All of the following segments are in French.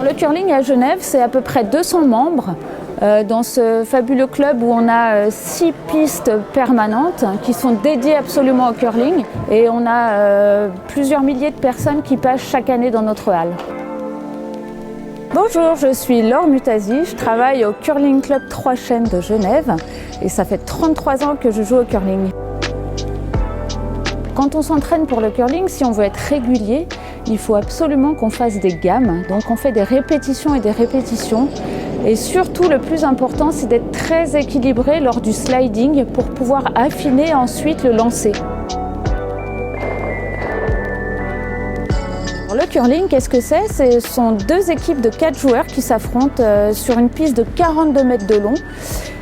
Le curling à Genève, c'est à peu près 200 membres dans ce fabuleux club où on a 6 pistes permanentes qui sont dédiées absolument au curling et on a plusieurs milliers de personnes qui passent chaque année dans notre halle. Bonjour, je suis Laure Mutasi, je travaille au Curling Club Trois Chênes de Genève et ça fait 33 ans que je joue au curling. Quand on s'entraîne pour le curling, si on veut être régulier, il faut absolument qu'on fasse des gammes. Donc on fait des répétitions et des répétitions. Et surtout, le plus important, c'est d'être très équilibré lors du sliding pour pouvoir affiner ensuite le lancer. Le curling, qu'est-ce que c'est? Ce sont 2 équipes de 4 joueurs qui s'affrontent sur une piste de 42 mètres de long.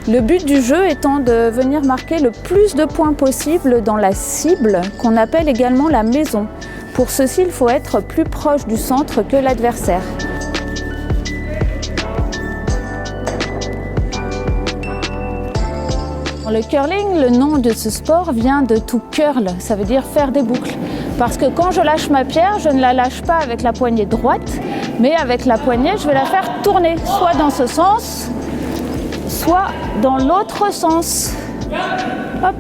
Le but du jeu étant de venir marquer le plus de points possible dans la cible, qu'on appelle également la maison. Pour ceci, il faut être plus proche du centre que l'adversaire. Le curling, le nom de ce sport vient de to curl, ça veut dire faire des boucles. Parce que quand je lâche ma pierre, je ne la lâche pas avec la poignée droite, mais avec la poignée, je vais la faire tourner, soit dans ce sens, soit dans l'autre sens. Hop.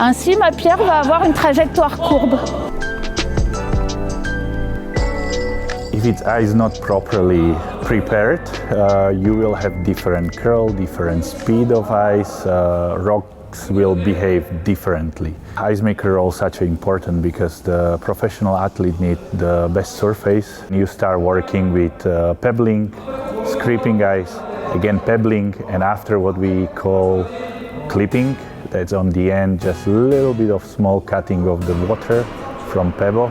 Ainsi, ma pierre va avoir une trajectoire courbe. If its eye is not properly prepared, you will have different curl, different speed of ice, rocks will behave differently. Ice maker role is such important because the professional athlete need the best surface. You start working with pebbling, scraping ice, again pebbling, and after what we call clipping, that's on the end just a little bit of small cutting of the water from pebble.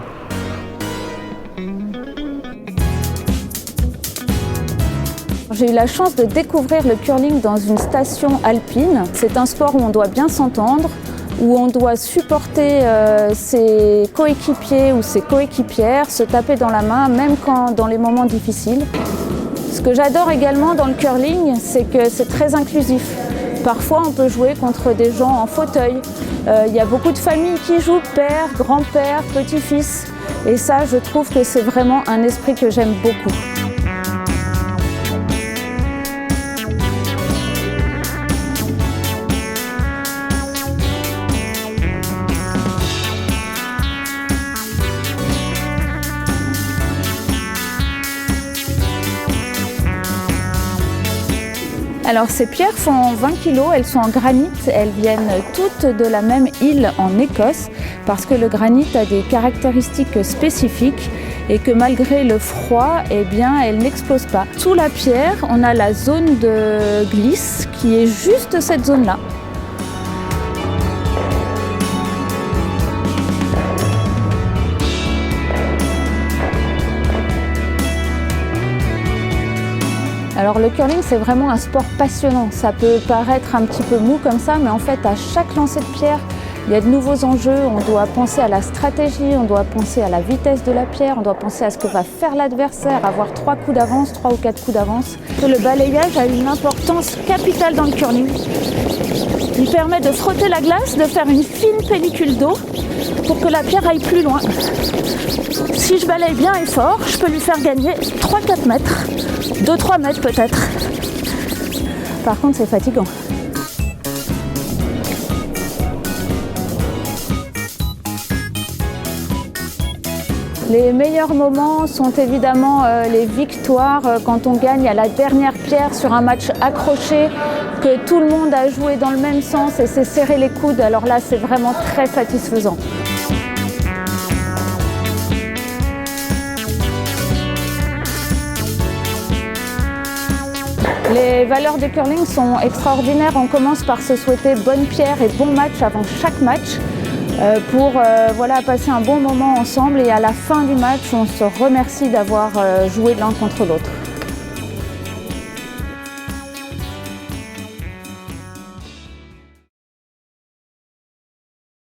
J'ai eu la chance de découvrir le curling dans une station alpine. C'est un sport où on doit bien s'entendre, où on doit supporter ses coéquipiers ou ses coéquipières, se taper dans la main, même dans les moments difficiles. Ce que j'adore également dans le curling, c'est que c'est très inclusif. Parfois, on peut jouer contre des gens en fauteuil. Il y a beaucoup de familles qui jouent, père, grand-père, petit-fils. Et ça, je trouve que c'est vraiment un esprit que j'aime beaucoup. Alors ces pierres font 20 kg, elles sont en granit, elles viennent toutes de la même île en Écosse parce que le granit a des caractéristiques spécifiques et que malgré le froid, eh bien, elle n'explose pas. Sous la pierre, on a la zone de glisse qui est juste cette zone-là. Alors le curling, c'est vraiment un sport passionnant. Ça peut paraître un petit peu mou comme ça, mais en fait, à chaque lancer de pierre, il y a de nouveaux enjeux. On doit penser à la stratégie, on doit penser à la vitesse de la pierre, on doit penser à ce que va faire l'adversaire, avoir 3 coups d'avance, 3 ou 4 coups d'avance. Le balayage a une importance capitale dans le curling. Il permet de frotter la glace, de faire une fine pellicule d'eau pour que la pierre aille plus loin. Si je balaye bien et fort, je peux lui faire gagner 3-4 mètres, 2-3 mètres peut-être. Par contre, c'est fatigant. Les meilleurs moments sont évidemment les victoires quand on gagne à la dernière pierre sur un match accroché, que tout le monde a joué dans le même sens et s'est serré les coudes. Alors là, c'est vraiment très satisfaisant. Les valeurs du curling sont extraordinaires. On commence par se souhaiter bonne pierre et bon match avant chaque match pour passer un bon moment ensemble. Et à la fin du match, on se remercie d'avoir joué l'un contre l'autre.